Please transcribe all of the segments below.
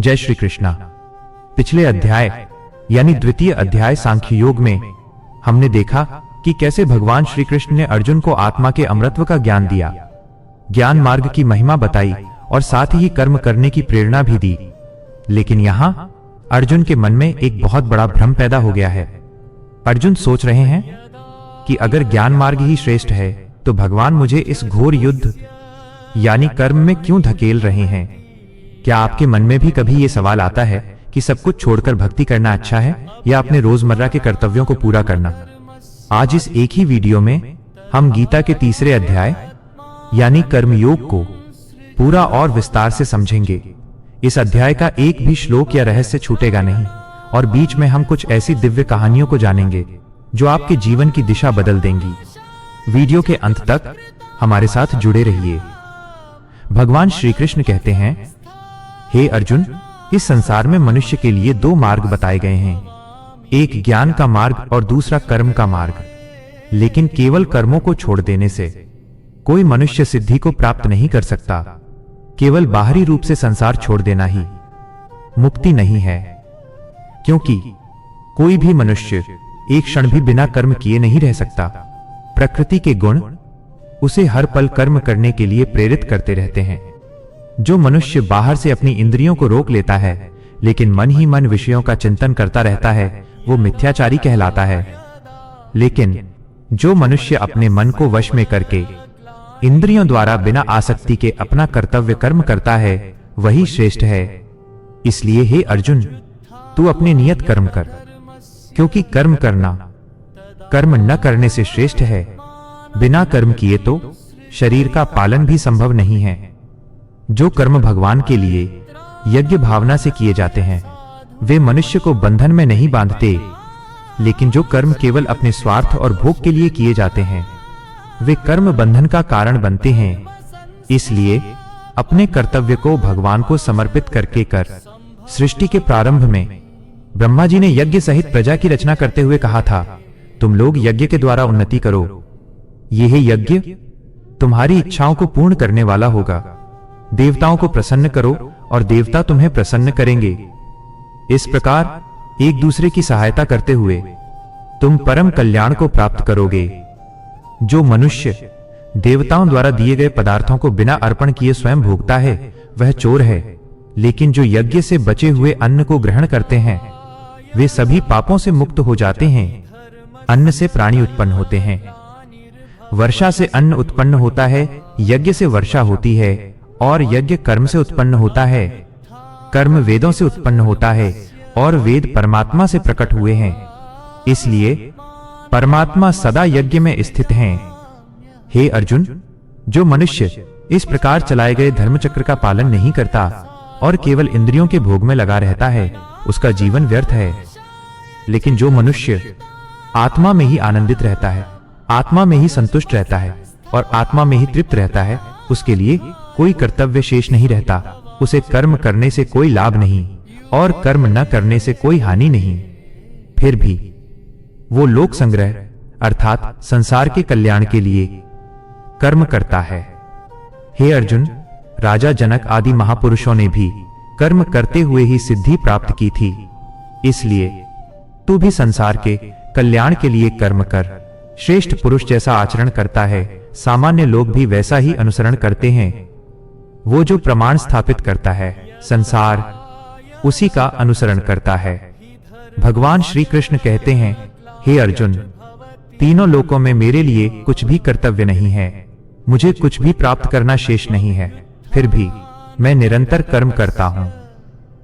जय श्री कृष्णा। पिछले अध्याय यानी द्वितीय अध्याय सांख्य योग में हमने देखा कि कैसे भगवान श्री कृष्ण ने अर्जुन को आत्मा के अमरत्व का ज्ञान दिया, ज्ञान मार्ग की महिमा बताई और साथ ही कर्म करने की प्रेरणा भी दी। लेकिन यहां अर्जुन के मन में एक बहुत बड़ा भ्रम पैदा हो गया है। अर्जुन सोच रहे हैं कि अगर ज्ञान मार्ग ही श्रेष्ठ है तो भगवान मुझे इस घोर युद्ध यानी कर्म में क्यों धकेल रहे हैं। क्या आपके मन में भी कभी यह सवाल आता है कि सब कुछ छोड़कर भक्ति करना अच्छा है या अपने रोजमर्रा के कर्तव्यों को पूरा करना? आज इस एक ही वीडियो में हम गीता के तीसरे अध्याय यानी कर्मयोग को पूरा और विस्तार से समझेंगे। इस अध्याय का एक भी श्लोक या रहस्य छूटेगा नहीं और बीच में हम कुछ ऐसी दिव्य कहानियों को जानेंगे जो आपके जीवन की दिशा बदल देंगी। वीडियो के अंत तक हमारे साथ जुड़े रहिए। भगवान श्री कृष्ण कहते हैं, हे अर्जुन, इस संसार में मनुष्य के लिए दो मार्ग बताए गए हैं, एक ज्ञान का मार्ग और दूसरा कर्म का मार्ग। लेकिन केवल कर्मों को छोड़ देने से कोई मनुष्य सिद्धि को प्राप्त नहीं कर सकता। केवल बाहरी रूप से संसार छोड़ देना ही मुक्ति नहीं है, क्योंकि कोई भी मनुष्य एक क्षण भी बिना कर्म किए नहीं रह सकता। प्रकृति के गुण उसे हर पल कर्म करने के लिए प्रेरित करते रहते हैं। जो मनुष्य बाहर से अपनी इंद्रियों को रोक लेता है लेकिन मन ही मन विषयों का चिंतन करता रहता है, वो मिथ्याचारी कहलाता है। लेकिन जो मनुष्य अपने मन को वश में करके इंद्रियों द्वारा बिना आसक्ति के अपना कर्तव्य कर्म करता है, वही श्रेष्ठ है। इसलिए हे अर्जुन, तू अपने नियत कर्म कर, क्योंकि कर्म करना कर्म न करने से श्रेष्ठ है। बिना कर्म किए तो शरीर का पालन भी संभव नहीं है। जो कर्म भगवान के लिए यज्ञ भावना से किए जाते हैं वे मनुष्य को बंधन में नहीं बांधते, लेकिन जो कर्म केवल अपने स्वार्थ और भोग के लिए किए जाते हैं वे कर्म बंधन का कारण बनते हैं। इसलिए अपने कर्तव्य को भगवान को समर्पित करके कर। सृष्टि के प्रारंभ में ब्रह्मा जी ने यज्ञ सहित प्रजा की रचना करते हुए कहा था, तुम लोग यज्ञ के द्वारा उन्नति करो। यह यज्ञ तुम्हारी इच्छाओं को पूर्ण करने वाला होगा। देवताओं को प्रसन्न करो और देवता तुम्हें प्रसन्न करेंगे। इस प्रकार एक दूसरे की सहायता करते हुए तुम परम कल्याण को प्राप्त करोगे। जो मनुष्य देवताओं द्वारा दिए गए पदार्थों को बिना अर्पण किए स्वयं भोगता है वह चोर है। लेकिन जो यज्ञ से बचे हुए अन्न को ग्रहण करते हैं वे सभी पापों से मुक्त हो जाते हैं। अन्न से प्राणी उत्पन्न होते हैं, वर्षा से अन्न उत्पन्न होता है, यज्ञ से वर्षा होती है और यज्ञ कर्म से उत्पन्न होता है। कर्म वेदों से उत्पन्न होता है और वेद परमात्मा से प्रकट हुए हैं। इसलिए परमात्मा सदा यज्ञ में स्थित हैं। हे अर्जुन, जो मनुष्य इस प्रकार चलाए गए धर्मचक्र का पालन नहीं करता और केवल इंद्रियों के भोग में लगा रहता है उसका जीवन व्यर्थ है। लेकिन जो मनुष्य आत्मा में ही आनंदित रहता है, आत्मा में ही संतुष्ट रहता है और आत्मा में ही तृप्त रहता है, उसके लिए कोई कर्तव्य शेष नहीं रहता। उसे कर्म करने से कोई लाभ नहीं और कर्म न करने से कोई हानि नहीं। फिर भी वो लोक संग्रह अर्थात संसार के कल्याण के लिए कर्म करता है। हे अर्जुन, राजा जनक आदि महापुरुषों ने भी कर्म करते हुए ही सिद्धि प्राप्त की थी। इसलिए तू भी संसार के कल्याण के लिए कर्म कर। श्रेष्ठ पुरुष जैसा आचरण करता है सामान्य लोग भी वैसा ही अनुसरण करते हैं। वो जो प्रमाण स्थापित करता है संसार उसी का अनुसरण करता है। भगवान श्री कृष्ण कहते हैं, हे अर्जुन, तीनों लोकों में मेरे लिए कुछ भी कर्तव्य नहीं है, मुझे कुछ भी प्राप्त करना शेष नहीं है। फिर भी मैं निरंतर कर्म करता हूं,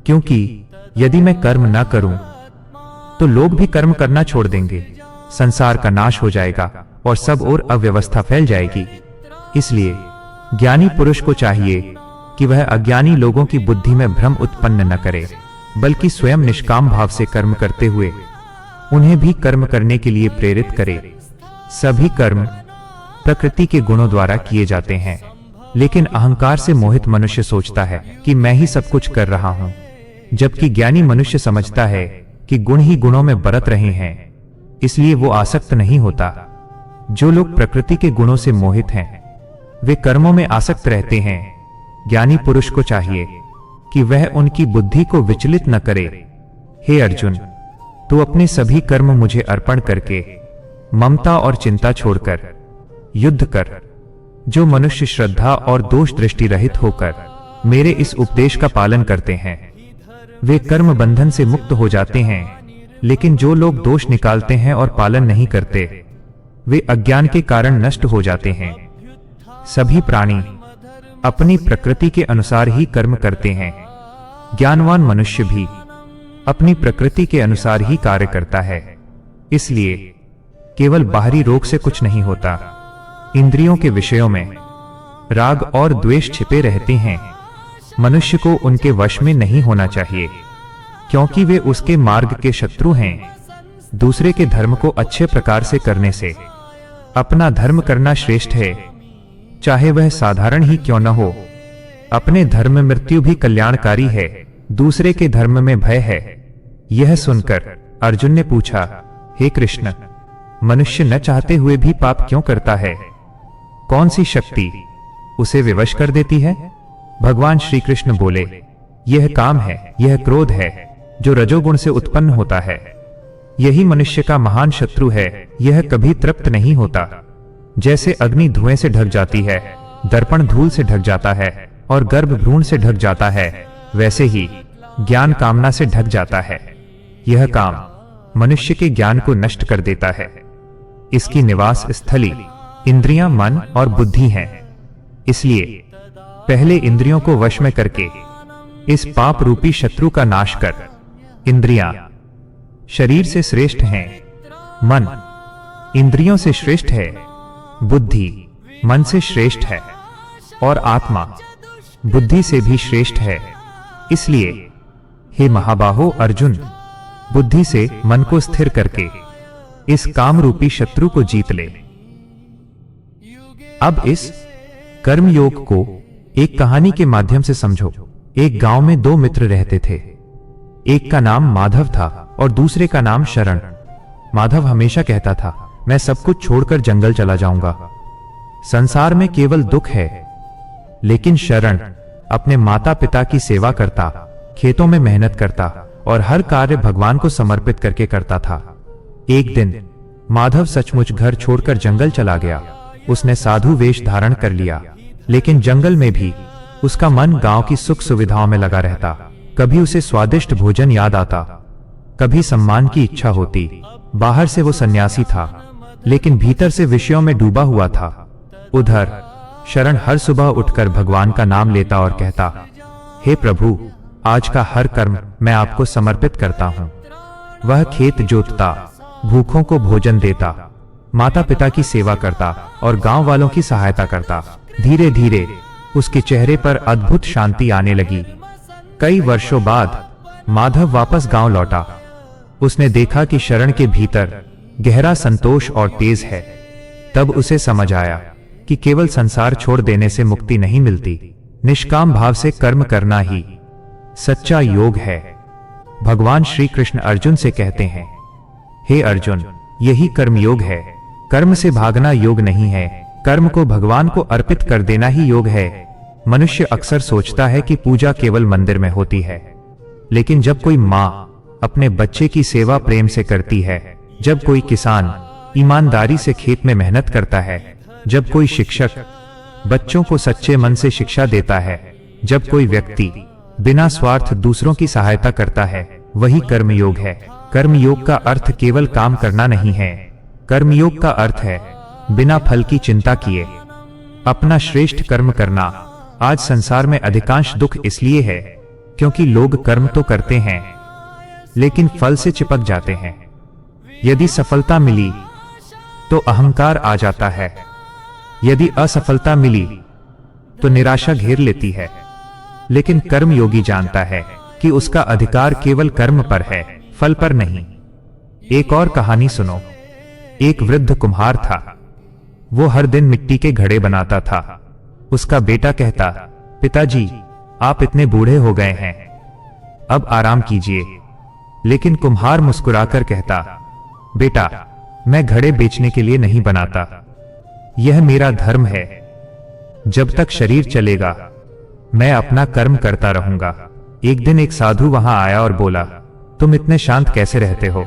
क्योंकि यदि मैं कर्म न करूं तो लोग भी कर्म करना छोड़ देंगे, संसार का नाश हो जाएगा और सब और अव्यवस्था फैल जाएगी। इसलिए ज्ञानी पुरुष को चाहिए कि वह अज्ञानी लोगों की बुद्धि में भ्रम उत्पन्न न करे, बल्कि स्वयं निष्काम भाव से कर्म करते हुए उन्हें भी कर्म करने के लिए प्रेरित करे। सभी कर्म प्रकृति के गुणों द्वारा किए जाते हैं, लेकिन अहंकार से मोहित मनुष्य सोचता है कि मैं ही सब कुछ कर रहा हूं, जबकि ज्ञानी मनुष्य समझता है कि गुण ही गुणों में बरत रहे हैं, इसलिए वो आसक्त नहीं होता। जो लोग प्रकृति के गुणों से मोहित हैं वे कर्मों में आसक्त रहते हैं। ज्ञानी पुरुष को चाहिए कि वह उनकी बुद्धि को विचलित न करे। हे अर्जुन, तू अपने सभी कर्म मुझे अर्पण करके ममता और चिंता छोड़कर युद्ध कर। जो मनुष्य श्रद्धा और दोष दृष्टि रहित होकर मेरे इस उपदेश का पालन करते हैं वे कर्म बंधन से मुक्त हो जाते हैं, लेकिन जो लोग दोष निकालते हैं और पालन नहीं करते वे अज्ञान के कारण नष्ट हो जाते हैं। सभी प्राणी अपनी प्रकृति के अनुसार ही कर्म करते हैं। ज्ञानवान मनुष्य भी अपनी प्रकृति के अनुसार ही कार्य करता है। इसलिए केवल बाहरी रोग से कुछ नहीं होता। इंद्रियों के विषयों में राग और द्वेष छिपे रहते हैं। मनुष्य को उनके वश में नहीं होना चाहिए, क्योंकि वे उसके मार्ग के शत्रु हैं। दूसरे के धर्म को अच्छे प्रकार से करने से अपना धर्म करना श्रेष्ठ है, चाहे वह साधारण ही क्यों न हो। अपने धर्म में मृत्यु भी कल्याणकारी है, दूसरे के धर्म में भय है। यह सुनकर अर्जुन ने पूछा, हे कृष्ण, मनुष्य न चाहते हुए भी पाप क्यों करता है? कौन सी शक्ति उसे विवश कर देती है? भगवान श्री कृष्ण बोले, यह काम है, यह क्रोध है जो रजोगुण से उत्पन्न होता है। यही मनुष्य का महान शत्रु है। यह कभी तृप्त नहीं होता। जैसे अग्नि धुएं से ढक जाती है, दर्पण धूल से ढक जाता है और गर्भ भ्रूण से ढक जाता है, वैसे ही ज्ञान कामना से ढक जाता है। यह काम मनुष्य के ज्ञान को नष्ट कर देता है। इसकी निवास स्थली इंद्रियां, मन और बुद्धि हैं। इसलिए पहले इंद्रियों को वश में करके इस पाप रूपी शत्रु का नाश कर। इंद्रियां शरीर से श्रेष्ठ हैं, मन इंद्रियों से श्रेष्ठ है, बुद्धि मन से श्रेष्ठ है और आत्मा बुद्धि से भी श्रेष्ठ है। इसलिए हे महाबाहो अर्जुन, बुद्धि से मन को स्थिर करके इस काम रूपी शत्रु को जीत ले। अब इस कर्म योग को एक कहानी के माध्यम से समझो। एक गांव में दो मित्र रहते थे। एक का नाम माधव था और दूसरे का नाम शरण। माधव हमेशा कहता था, मैं सब कुछ छोड़कर जंगल चला जाऊंगा, संसार में केवल दुख है। लेकिन शरण अपने माता पिता की सेवा करता, खेतों में मेहनत करता और हर कार्य भगवान को समर्पित करके करता था। एक दिन माधव सचमुच घर छोड़कर जंगल चला गया। उसने साधु वेश धारण कर लिया, लेकिन जंगल में भी उसका मन गांव की सुख सुविधाओं में लगा रहता। कभी उसे स्वादिष्ट भोजन याद आता, कभी सम्मान की इच्छा होती। बाहर से वो सन्यासी था, लेकिन भीतर से विषयों में डूबा हुआ था। उधर शरण हर सुबह उठकर भगवान का नाम लेता और कहता, हे प्रभु, आज का हर कर्म मैं आपको समर्पित करता हूं। वह खेत जोतता, भूखों को भोजन देता, माता पिता की सेवा करता और गांव वालों की सहायता करता। धीरे धीरे उसके चेहरे पर अद्भुत शांति आने लगी। कई वर्षों बाद माधव वापस गांव लौटा। उसने देखा कि शरण के भीतर गहरा संतोष और तेज है। तब उसे समझ आया कि केवल संसार छोड़ देने से मुक्ति नहीं मिलती, निष्काम भाव से कर्म करना ही सच्चा योग है। भगवान श्री कृष्ण अर्जुन से कहते हैं, हे अर्जुन, यही कर्म योग है। कर्म से भागना योग नहीं है, कर्म को भगवान को अर्पित कर देना ही योग है। मनुष्य अक्सर सोचता है कि पूजा केवल मंदिर में होती है, लेकिन जब कोई माँ अपने बच्चे की सेवा प्रेम से करती है, जब कोई किसान ईमानदारी से खेत में मेहनत करता है, जब कोई शिक्षक बच्चों को सच्चे मन से शिक्षा देता है, जब कोई व्यक्ति बिना स्वार्थ दूसरों की सहायता करता है, वही कर्मयोग है। कर्मयोग का अर्थ केवल काम करना नहीं है। कर्मयोग का अर्थ है बिना फल की चिंता किए अपना श्रेष्ठ कर्म करना। आज संसार में अधिकांश दुख इसलिए है क्योंकि लोग कर्म तो करते हैं, लेकिन फल से चिपक जाते हैं। यदि सफलता मिली तो अहंकार आ जाता है, यदि असफलता मिली तो निराशा घेर लेती है। लेकिन कर्मयोगी जानता है कि उसका अधिकार केवल कर्म पर है, फल पर नहीं। एक और कहानी सुनो। एक वृद्ध कुम्हार था। वो हर दिन मिट्टी के घड़े बनाता था। उसका बेटा कहता, पिताजी, आप इतने बूढ़े हो गए हैं, अब आराम कीजिए। लेकिन कुम्हार मुस्कुराकर कहता, बेटा, मैं घड़े बेचने के लिए नहीं बनाता, यह मेरा धर्म है। जब तक शरीर चलेगा मैं अपना कर्म करता रहूंगा। एक दिन एक साधु वहां आया और बोला, तुम इतने शांत कैसे रहते हो?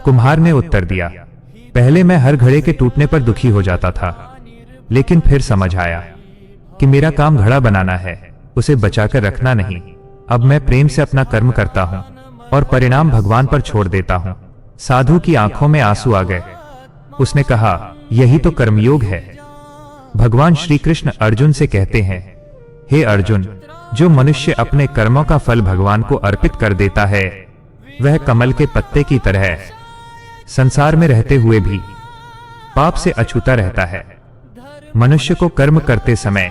कुम्हार ने उत्तर दिया, पहले मैं हर घड़े के टूटने पर दुखी हो जाता था, लेकिन फिर समझ आया कि मेरा काम घड़ा बनाना है, उसे बचाकर रखना नहीं। अब मैं प्रेम से अपना कर्म करता हूं और परिणाम भगवान पर छोड़ देता हूं। साधु की आंखों में आंसू आ गए। उसने कहा, यही तो कर्मयोग है। भगवान श्री कृष्ण अर्जुन से कहते हैं, हे अर्जुन, जो मनुष्य अपने कर्मों का फल भगवान को अर्पित कर देता है, वह कमल के पत्ते की तरह है। संसार में रहते हुए भी पाप से अछूता रहता है। मनुष्य को कर्म करते समय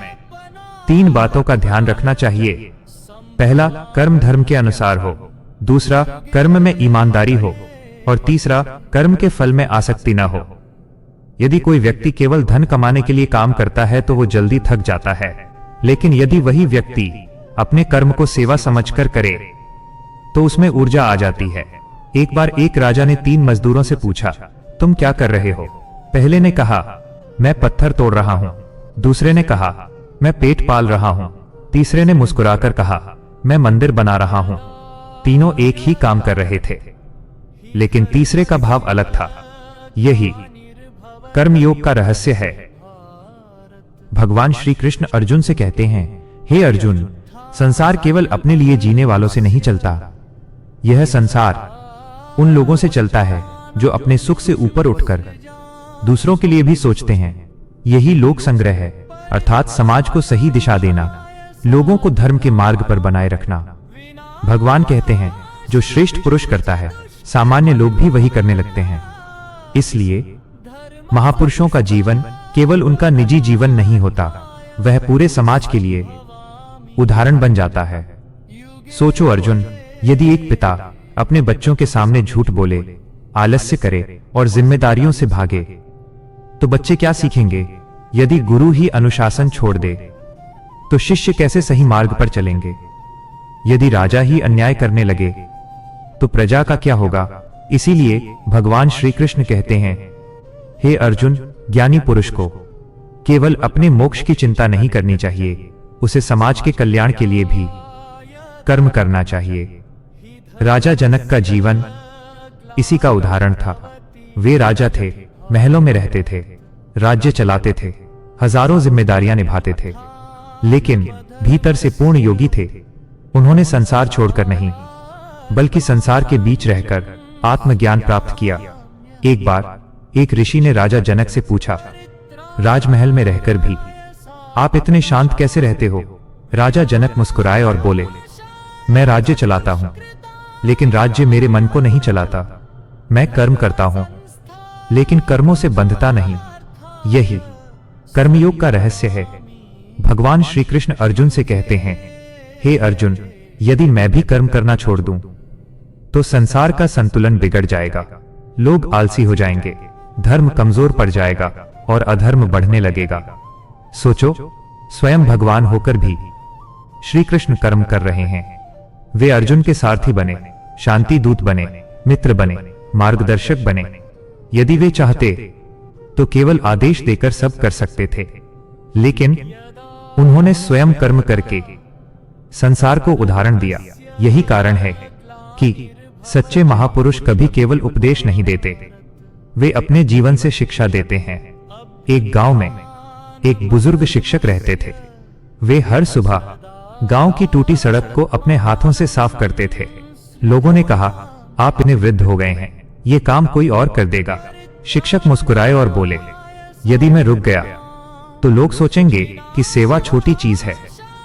3 बातों का ध्यान रखना चाहिए। पहला, कर्म धर्म के अनुसार हो। दूसरा, कर्म में ईमानदारी हो। और तीसरा, कर्म के फल में आसक्ति न हो। यदि कोई व्यक्ति केवल धन कमाने के लिए काम करता है तो वो जल्दी थक जाता है, लेकिन यदि वही व्यक्ति अपने कर्म को सेवा समझकर करे तो उसमें ऊर्जा आ जाती है। एक बार एक राजा ने 3 मजदूरों से पूछा, तुम क्या कर रहे हो? पहले ने कहा, मैं पत्थर तोड़ रहा हूं। दूसरे ने कहा, मैं पेट पाल रहा हूं। तीसरे ने मुस्कुराकर कहा, मैं मंदिर बना रहा हूं। तीनों एक ही काम कर रहे थे, लेकिन तीसरे का भाव अलग था। यही कर्मयोग का रहस्य है। भगवान श्री कृष्ण अर्जुन से कहते हैं, हे अर्जुन, संसार केवल अपने लिए जीने वालों से नहीं चलता। यह संसार उन लोगों से चलता है जो अपने सुख से ऊपर उठकर दूसरों के लिए भी सोचते हैं। यही लोक संग्रह है, अर्थात समाज को सही दिशा देना, लोगों को धर्म के मार्ग पर बनाए रखना। भगवान कहते हैं, जो श्रेष्ठ पुरुष करता है, सामान्य लोग भी वही करने लगते हैं। इसलिए महापुरुषों का जीवन केवल उनका निजी जीवन नहीं होता, वह पूरे समाज के लिए उदाहरण बन जाता है। सोचो अर्जुन, यदि एक पिता अपने बच्चों के सामने झूठ बोले, आलस्य करे और जिम्मेदारियों से भागे, तो बच्चे क्या सीखेंगे? यदि गुरु ही अनुशासन छोड़ दे, तो शिष्य कैसे सही मार्ग पर चलेंगे? यदि राजा ही अन्याय करने लगे, तो प्रजा का क्या होगा? इसीलिए भगवान श्री कृष्ण कहते हैं, हे अर्जुन, ज्ञानी पुरुष को केवल अपने मोक्ष की चिंता नहीं करनी चाहिए, उसे समाज के कल्याण के लिए भी कर्म करना चाहिए। राजा जनक का जीवन इसी का उदाहरण था। वे राजा थे, महलों में रहते थे, राज्य चलाते थे, हजारों जिम्मेदारियां निभाते थे, लेकिन भीतर से पूर्ण योगी थे। उन्होंने संसार छोड़कर नहीं, बल्कि संसार के बीच रहकर आत्मज्ञान प्राप्त किया। एक बार एक ऋषि ने राजा जनक से पूछा, राजमहल में रहकर भी आप इतने शांत कैसे रहते हो? राजा जनक मुस्कुराए और बोले, मैं राज्य चलाता हूं, लेकिन राज्य मेरे मन को नहीं चलाता। मैं कर्म करता हूं, लेकिन कर्मों से बंधता नहीं। यही कर्मयोग का रहस्य है। भगवान श्री कृष्ण अर्जुन से कहते हैं, हे अर्जुन, यदि मैं भी कर्म करना छोड़ दूं, तो संसार का संतुलन बिगड़ जाएगा। लोग आलसी हो जाएंगे, धर्म कमजोर पड़ जाएगा और अधर्म बढ़ने लगेगा। सोचो, स्वयं भगवान होकर भी श्री कृष्ण कर्म कर रहे हैं। वे अर्जुन के सारथी बने, शांति दूत बने, मित्र बने, मार्गदर्शक बने। यदि वे चाहते तो केवल आदेश देकर सब कर सकते थे, लेकिन उन्होंने स्वयं कर्म करके संसार को उदाहरण दिया। यही कारण है कि सच्चे महापुरुष कभी केवल उपदेश नहीं देते, वे अपने जीवन से शिक्षा देते हैं। एक गांव में एक बुजुर्ग शिक्षक रहते थे। वे हर सुबह गांव की टूटी सड़क को अपने हाथों से साफ करते थे। लोगों ने कहा, आप इतने वृद्ध हो गए हैं, ये काम कोई और कर देगा। शिक्षक मुस्कुराए और बोले, यदि मैं रुक गया तो लोग सोचेंगे कि सेवा छोटी चीज है,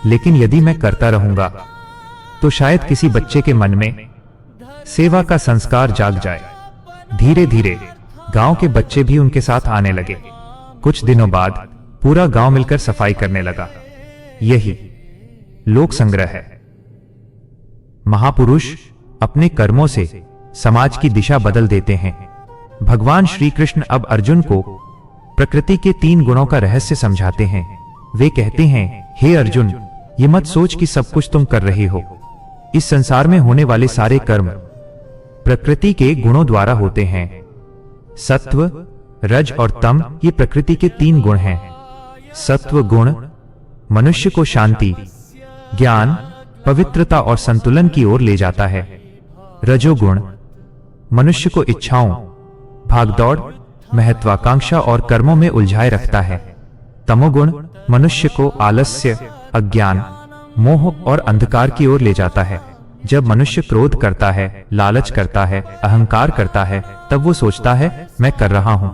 लेकिन यदि मैं करता रहूंगा तो शायद किसी बच्चे के मन में सेवा का संस्कार जाग जाए। धीरे धीरे गांव के बच्चे भी उनके साथ आने लगे। कुछ दिनों बाद पूरा गांव मिलकर सफाई करने लगा। यही लोक संग्रह है। महापुरुष अपने कर्मों से समाज की दिशा बदल देते हैं। भगवान श्री कृष्ण अब अर्जुन को प्रकृति के 3 गुणों का रहस्य समझाते हैं। वे कहते हैं, हे अर्जुन, ये मत सोच कि सब कुछ तुम कर रहे हो। इस संसार में होने वाले सारे कर्म प्रकृति के गुणों द्वारा होते हैं। सत्व, रज और तम ये प्रकृति के 3 गुण हैं। सत्व गुण मनुष्य को शांति, ज्ञान पवित्रता और संतुलन की ओर ले जाता है। रजोगुण मनुष्य को इच्छाओं, भागदौड़, महत्वाकांक्षा और कर्मों में उलझाए रखता है। तमोगुण मनुष्य को आलस्य, अज्ञान, मोह और अंधकार की ओर ले जाता है। जब मनुष्य क्रोध करता है, लालच करता है, अहंकार करता है, तब वो सोचता है मैं कर रहा हूं,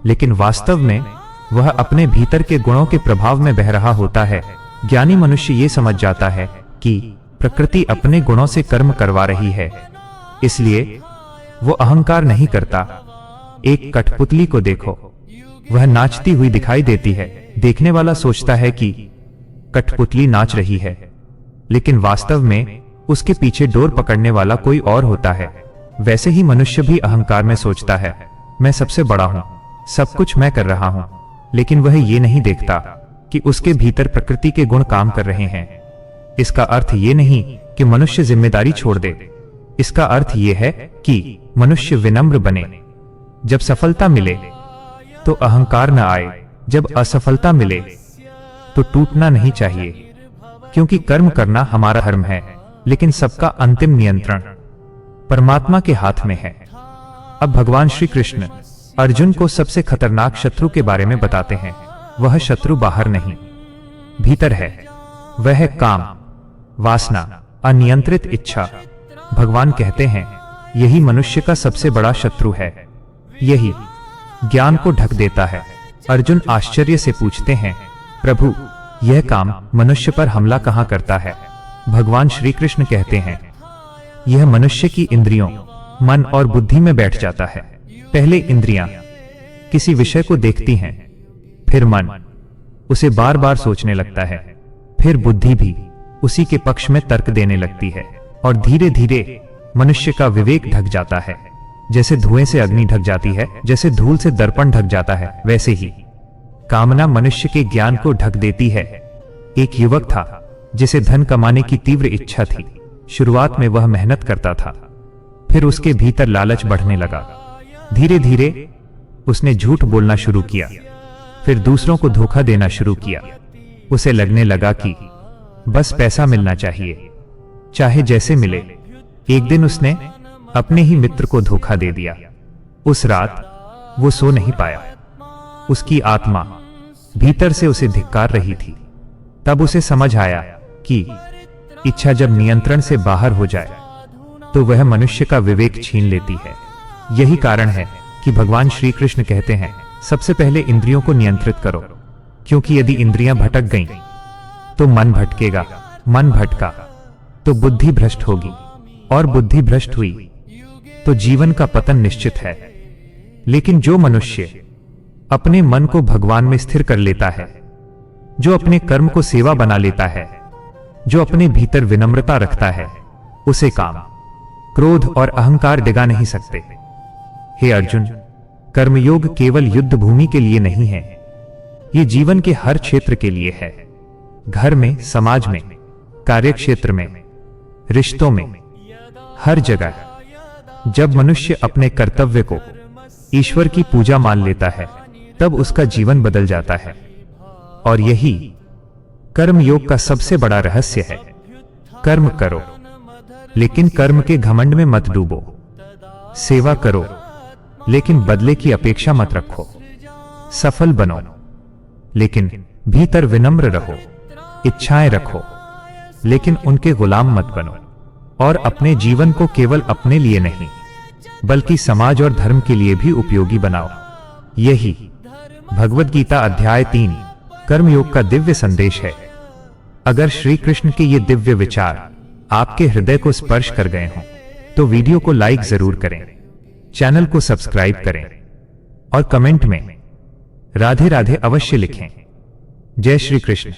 लेकिन वास्तव में वह अपने भीतर के गुणों के प्रभाव में बह रहा होता है। ज्ञानी मनुष्य ये समझ जाता है कि प्रकृति अपने गुणों से कर्म करवा रही है, इसलिए वो अहंकार नहीं करता। एक कठपुतली को देखो, वह नाचती हुई दिखाई देती है। देखने वाला सोचता है कि कठपुतली नाच रही है, लेकिन वास्तव में उसके पीछे डोर पकड़ने वाला कोई और होता है। वैसे ही मनुष्य भी अहंकार में सोचता है मैं सबसे बड़ा हूं, सब कुछ मैं कर रहा हूं, लेकिन वह ये नहीं देखता कि उसके भीतर प्रकृति के गुण काम कर रहे हैं। इसका अर्थ ये नहीं कि मनुष्य जिम्मेदारी छोड़ दे, इसका अर्थ ये है कि मनुष्य विनम्र बने। जब सफलता मिले तो अहंकार न आए, जब असफलता मिले तो टूटना नहीं चाहिए, क्योंकि कर्म करना हमारा धर्म है, लेकिन सबका अंतिम नियंत्रण परमात्मा के हाथ में है। अब भगवान श्री कृष्ण अर्जुन को सबसे खतरनाक शत्रु के बारे में बताते हैं। वह शत्रु बाहर नहीं, भीतर है। वह है काम, वासना, अनियंत्रित इच्छा। भगवान कहते हैं यही मनुष्य का सबसे बड़ा शत्रु है, यही ज्ञान को ढक देता है। अर्जुन आश्चर्य से पूछते हैं प्रभु, यह काम मनुष्य पर हमला कहां करता है? भगवान श्री कृष्ण कहते हैं यह मनुष्य की इंद्रियों, मन और बुद्धि में बैठ जाता है। पहले इंद्रियां किसी विषय को देखती हैं, फिर मन उसे बार बार सोचने लगता है, फिर बुद्धि भी उसी के पक्ष में तर्क देने लगती है, और धीरे धीरे मनुष्य का विवेक ढक जाता है। जैसे धुएं से अग्नि ढक जाती है, जैसे धूल से दर्पण ढक जाता है, वैसे ही कामना मनुष्य के ज्ञान को ढक देती है। एक युवक था जिसे धन कमाने की तीव्र इच्छा थी। शुरुआत में वह मेहनत करता था, फिर उसके भीतर लालच बढ़ने लगा। धीरे धीरे उसने झूठ बोलना शुरू किया, फिर दूसरों को धोखा देना शुरू किया। उसे लगने लगा कि बस पैसा मिलना चाहिए, चाहे जैसे मिले। एक दिन उसने अपने ही मित्र को धोखा दे दिया। उस रात वो सो नहीं पाया। उसकी आत्मा भीतर से उसे धिक्कार रही थी। तब उसे समझ आया कि इच्छा जब नियंत्रण से बाहर हो जाए तो वह मनुष्य का विवेक छीन लेती है। यही कारण है कि भगवान श्री कृष्ण कहते हैं सबसे पहले इंद्रियों को नियंत्रित करो, क्योंकि यदि इंद्रियां भटक गईं तो मन भटकेगा, मन भटका तो बुद्धि भ्रष्ट होगी, और बुद्धि भ्रष्ट हुई तो जीवन का पतन निश्चित है। लेकिन जो मनुष्य अपने मन को भगवान में स्थिर कर लेता है, जो अपने कर्म को सेवा बना लेता है, जो अपने भीतर विनम्रता रखता है, उसे काम, क्रोध और अहंकार डिगा नहीं सकते। हे अर्जुन, कर्मयोग केवल युद्ध भूमि के लिए नहीं है, ये जीवन के हर क्षेत्र के लिए है। घर में, समाज में, कार्यक्षेत्र में, रिश्तों में, हर जगह। जब मनुष्य अपने कर्तव्य को ईश्वर की पूजा मान लेता है, तब उसका जीवन बदल जाता है। और यही कर्मयोग का सबसे बड़ा रहस्य है। कर्म करो, लेकिन कर्म के घमंड में मत डूबो। सेवा करो, लेकिन बदले की अपेक्षा मत रखो। सफल बनो, लेकिन भीतर विनम्र रहो। इच्छाएं रखो, लेकिन उनके गुलाम मत बनो। और अपने जीवन को केवल अपने लिए नहीं, बल्कि समाज और धर्म के लिए भी उपयोगी बनाओ। यही भगवद गीता अध्याय 3 कर्मयोग का दिव्य संदेश है। अगर श्री कृष्ण के ये दिव्य विचार आपके हृदय को स्पर्श कर गए हों, तो वीडियो को लाइक जरूर करें, चैनल को सब्सक्राइब करें और कमेंट में राधे राधे अवश्य लिखें। जय श्री कृष्ण।